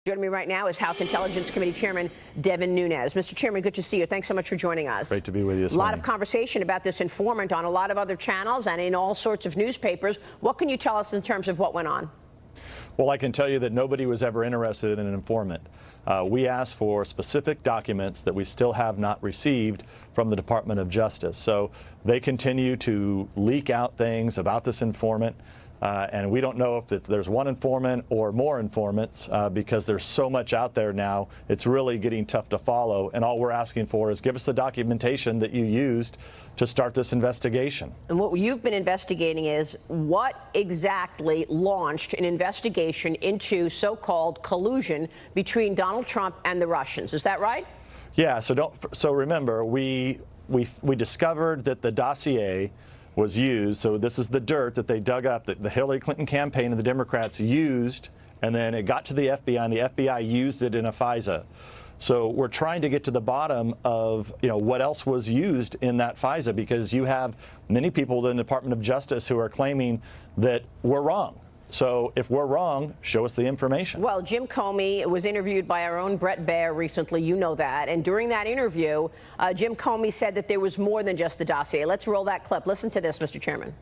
Joining me right now is House Intelligence Committee Chairman Devin Nunes. Mr. Chairman, good to see you. Thanks so much for joining us. Great to be with you this morning. morning. A lot of conversation about this informant on a lot of other channels and in all sorts of newspapers. What can you tell us in terms of what went on? Well, I can tell you that nobody was ever interested in an informant. We asked for specific documents that we still have not received from the Department of Justice. So they continue to leak out things about this informant. And we don't know if there's one informant or more informants because there's so much out there now. It's really getting tough to follow. And all we're asking for is give us the documentation that you used to start this investigation. And what you've been investigating is what exactly launched an investigation into so-called collusion between Donald Trump and the Russians. Is that right? Yeah. So remember, we discovered that the dossier was used. So this is the dirt that they dug up that the Hillary Clinton campaign and the Democrats used, and then it got to the FBI, and the FBI used it in a FISA. So we're trying to get to the bottom of what else was used in that FISA, because you have many people in the Department of Justice who are claiming that we're wrong. So if we're wrong, show us the information. Well, Jim Comey was interviewed by our own Brett Baer recently. You know that. And during that interview, Jim Comey said that there was more than just the dossier. Let's roll that clip. Listen to this, Mr. Chairman.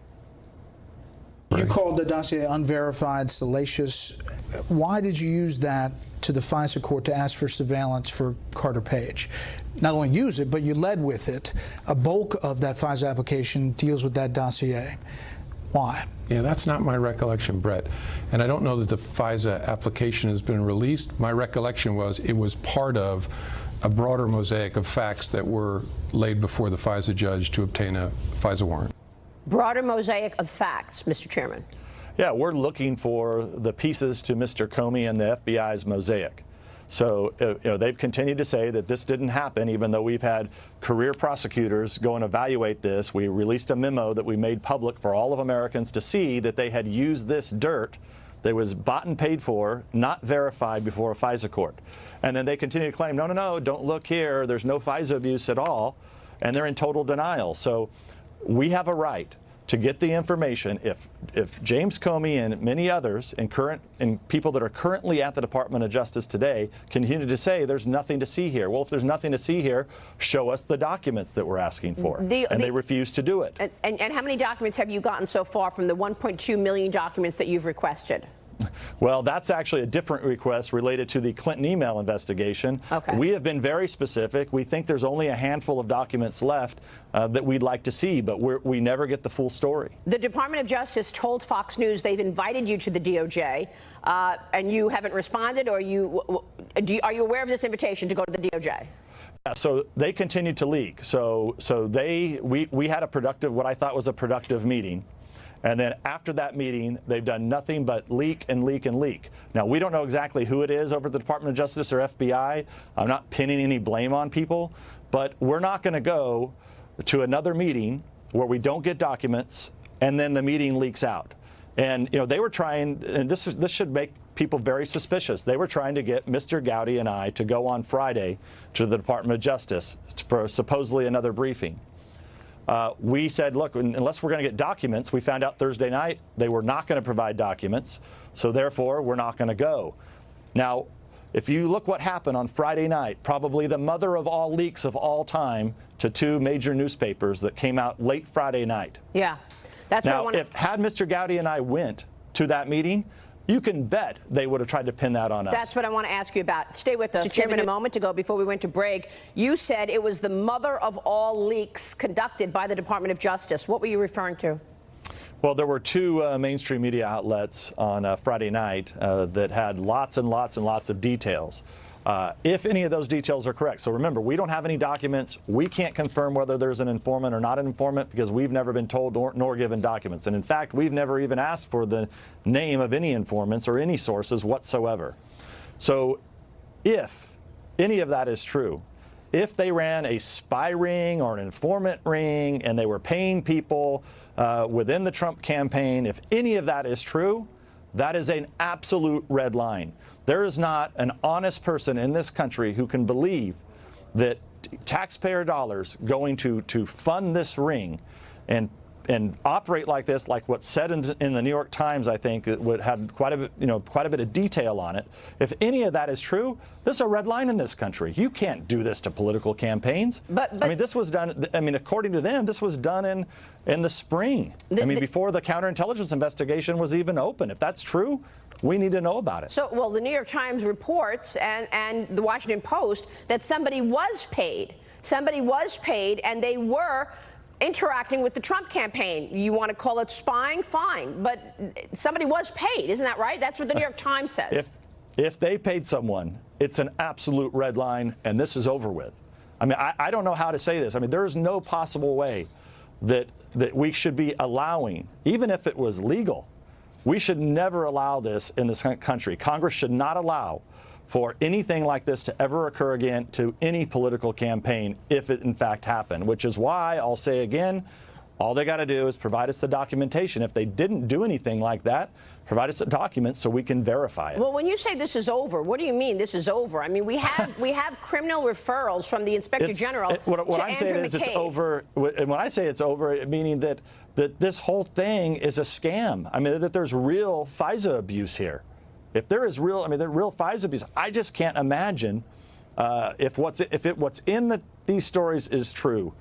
You called the dossier unverified, salacious. Why did you use that to the FISA court to ask for surveillance for Carter Page? Not only use it, but you led with it. A bulk of that FISA application deals with that dossier. Why? Yeah, that's not my recollection, Brett. And I don't know that the FISA application has been released. My recollection was it was part of a broader mosaic of facts that were laid before the FISA judge to obtain a FISA warrant. Broader mosaic of facts, Mr. Chairman. Yeah, we're looking for the pieces to Mr. Comey and the FBI's mosaic. So they've continued to say that this didn't happen, even though we've had career prosecutors go and evaluate this. We released a memo that we made public for all of Americans to see that they had used this dirt that was bought and paid for, not verified before a FISA court. And then they continue to claim, no, don't look here. There's no FISA abuse at all. And they're in total denial. So we have a right to get the information. If James Comey and many others and people that are currently at the Department of Justice today continue to say there's nothing to see here. Well, if there's nothing to see here, show us the documents that we're asking for. And they refuse to do it. And how many documents have you gotten so far from the 1.2 million documents that you've requested? Well, that's actually a different request related to the Clinton email investigation. Okay. We have been very specific. We think there's only a handful of documents left that we'd like to see, but we never get the full story. The Department of Justice told Fox News they've invited you to the DOJ, and you haven't responded, or are you aware of this invitation to go to the DOJ? Yeah, so they continued to leak. So we had what I thought was a productive meeting. And then after that meeting, they've done nothing but leak and leak and leak. Now, we don't know exactly who it is over at the Department of Justice or FBI. I'm not pinning any blame on people, but we're not going to go to another meeting where we don't get documents and then the meeting leaks out. And they were trying, and this should make people very suspicious. They were trying to get Mr. Gowdy and I to go on Friday to the Department of Justice for supposedly another briefing. We said, look, unless we're going to get documents, we found out Thursday night they were not going to provide documents, so therefore we're not going to go. Now, if you look what happened on Friday night, probably the mother of all leaks of all time to two major newspapers that came out late Friday night. Yeah, that's now, what I want. Had Mr. Gowdy and I went to that meeting, you can bet they would have tried to pin that on us. That's what I want to ask you about. Stay with us, Chairman. A moment ago, before we went to break, you said it was the mother of all leaks conducted by the Department of Justice. What were you referring to? Well, there were two mainstream media outlets on Friday night that had lots and lots and lots of details. If any of those details are correct. So remember, we don't have any documents. We can't confirm whether there's an informant or not an informant because we've never been told nor given documents. And in fact, we've never even asked for the name of any informants or any sources whatsoever. So if any of that is true, if they ran a spy ring or an informant ring and they were paying people within the Trump campaign, if any of that is true, that is an absolute red line. There is not an honest person in this country who can believe that taxpayer dollars going to fund this ring and and operate like this, like what's said in the New York Times, I think it would have quite a bit of detail on it. If any of that is true, this is a red line in this country. You can't do this to political campaigns. But I mean, this was done. I mean, according to them, this was done in the spring. Before the counterintelligence investigation was even open. If that's true, we need to know about it. So, well, the New York Times reports and the Washington Post that somebody was paid. Somebody was paid, and they were interacting with the Trump campaign. You want to call it spying? Fine. But somebody was paid. Isn't that right? That's what the New York Times says. If they paid someone, it's an absolute red line, and this is over with. I mean, I don't know how to say this. I mean, there is no possible way that we should be allowing, even if it was legal, we should never allow this in this country. Congress should not allow for anything like this to ever occur again to any political campaign if it in fact happened, which is why I'll say again, all they got to do is provide us the documentation. If they didn't do anything like that, provide us the documents so we can verify it. Well, when you say this is over, what do you mean this is over? I mean, we have criminal referrals from the Inspector General what I'm saying is it's over. And when I say it's over, meaning that this whole thing is a scam. I mean, that there's real FISA abuse here. If there is real, there's real FISA abuse. I just can't imagine if what's in these stories is true.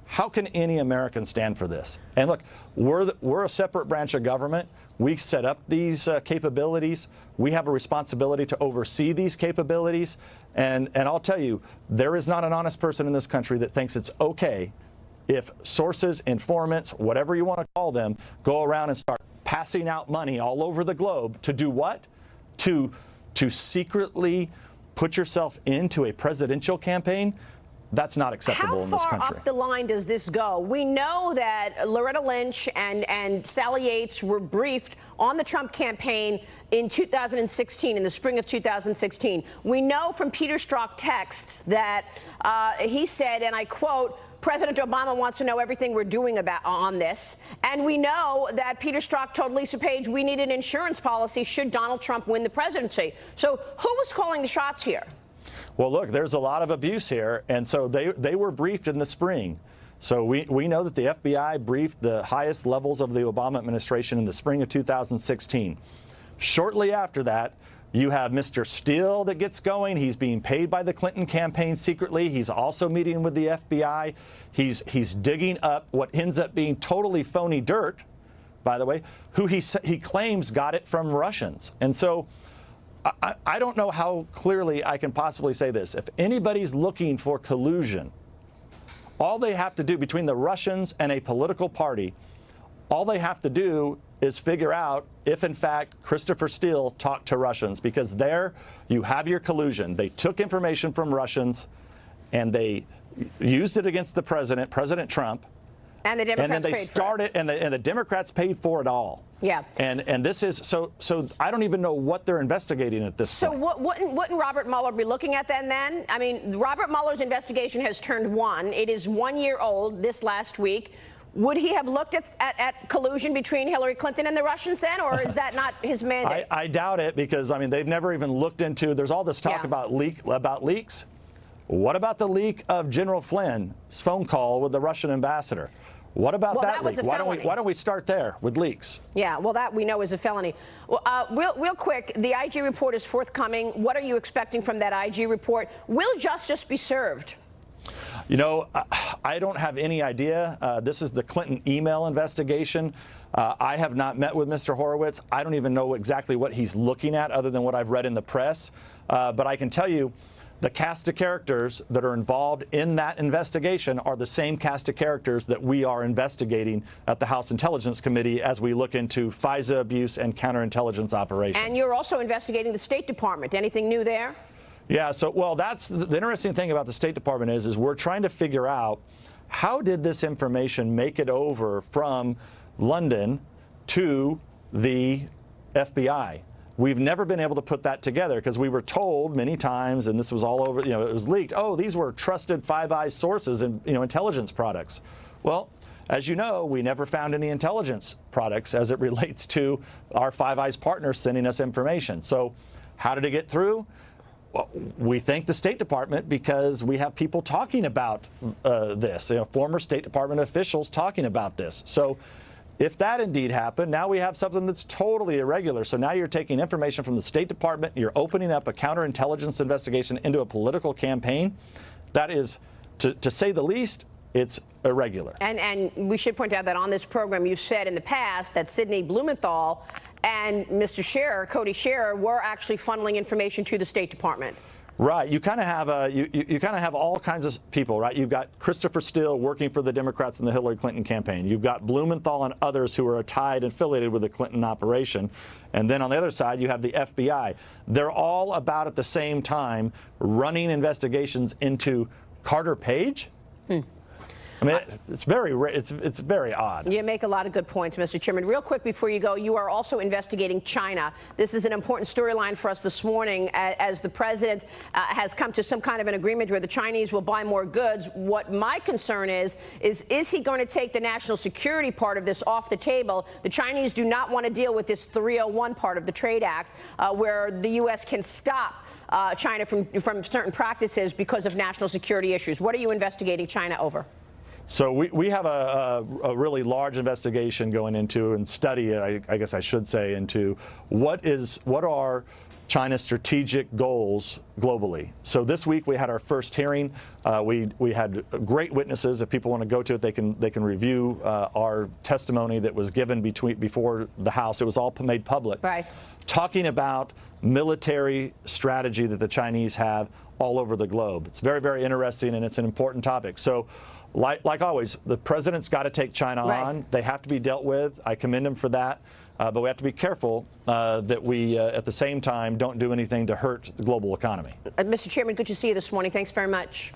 How can any American stand for this? And look, we're a separate branch of government. We set up these capabilities. We have a responsibility to oversee these capabilities. And I'll tell you, there is not an honest person in this country that thinks it's okay if sources, informants, whatever you want to call them, go around and start passing out money all over the globe to do what? To secretly put yourself into a presidential campaign. That's not acceptable in this country. How far up the line does this go? We know that Loretta Lynch and Sally Yates were briefed on the Trump campaign in 2016, in the spring of 2016. We know from Peter Strzok texts that he said, and I quote, President Obama wants to know everything we're doing on this. And we know that Peter Strzok told Lisa Page we need an insurance policy should Donald Trump win the presidency. So who was calling the shots here? Well, look, there's a lot of abuse here. And so they were briefed in the spring. So we know that the FBI briefed the highest levels of the Obama administration in the spring of 2016. Shortly after that, you have Mr. Steele that gets going. He's being paid by the Clinton campaign secretly. He's also meeting with the FBI. He's digging up what ends up being totally phony dirt, by the way, who he claims got it from Russians. And so I don't know how clearly I can possibly say this. If anybody's looking for collusion, all they have to do between the Russians and a political party, all they have to do is figure out if, in fact, Christopher Steele talked to Russians, because there you have your collusion. They took information from Russians and they used it against the president, President Trump. And the Democrats and then they started, and the Democrats paid for it all. Yeah. And this is so I don't even know what they're investigating at this point. So wouldn't Robert Mueller be looking at then? I mean, Robert Mueller's investigation has turned one. It is 1 year old this last week. Would he have looked at collusion between Hillary Clinton and the Russians then, or is that not his mandate? I doubt it, because they've never even looked into. There's all this talk about leaks. What about the leak of General Flynn's phone call with the Russian ambassador? What about that leak? Why don't we start there with leaks? Yeah, well, that we know is a felony. Well, real quick, the IG report is forthcoming. What are you expecting from that IG report? Will justice be served? You know, I don't have any idea. This is the Clinton email investigation. I have not met with Mr. Horowitz. I don't even know exactly what he's looking at other than what I've read in the press. But I can tell you the cast of characters that are involved in that investigation are the same cast of characters that we are investigating at the House Intelligence Committee as we look into FISA abuse and counterintelligence operations. And you're also investigating the State Department. Anything new there? Yeah, so, well, that's the interesting thing about the State Department is we're trying to figure out how did this information make it over from London to the FBI. We've never been able to put that together because we were told many times, and this was all over, it was leaked, oh, these were trusted Five Eyes sources and, intelligence products. Well, as you know, we never found any intelligence products as it relates to our Five Eyes partners sending us information. So how did it get through? we thank the State Department because we have people talking about this, former State Department officials talking about this. So if that indeed happened, now we have something that's totally irregular. So now you're taking information from the State Department, you're opening up a counterintelligence investigation into a political campaign. That is, to say the least, it's irregular. And we should point out that on this program, you said in the past that Sidney Blumenthal and Mr. Scherer, Cody Scherer, were actually funneling information to the State Department. Right. You kind of have you kind of have all kinds of people, right? You've got Christopher Steele working for the Democrats in the Hillary Clinton campaign. You've got Blumenthal and others who are tied and affiliated with the Clinton operation. And then on the other side, you have the FBI. They're all about at the same time running investigations into Carter Page. I mean, it's very odd. You make a lot of good points, Mr. Chairman. Real quick before you go, you are also investigating China. This is an important storyline for us this morning as the president has come to some kind of an agreement where the Chinese will buy more goods. What my concern is he going to take the national security part of this off the table? The Chinese do not want to deal with this 301 part of the Trade Act where the U.S. can stop China from certain practices because of national security issues. What are you investigating China over? So we have a really large investigation going into and study, I guess I should say, into what are China's strategic goals globally. So this week we had our first hearing. We had great witnesses. If people want to go to it, they can review our testimony that was given before the House. It was all made public. Right. Talking about military strategy that the Chinese have all over the globe. It's very, very interesting, and it's an important topic. So. Like always, the president's got to take China on. They have to be dealt with. I commend him for that. But we have to be careful that we, at the same time, don't do anything to hurt the global economy. Mr. Chairman, good to see you this morning. Thanks very much.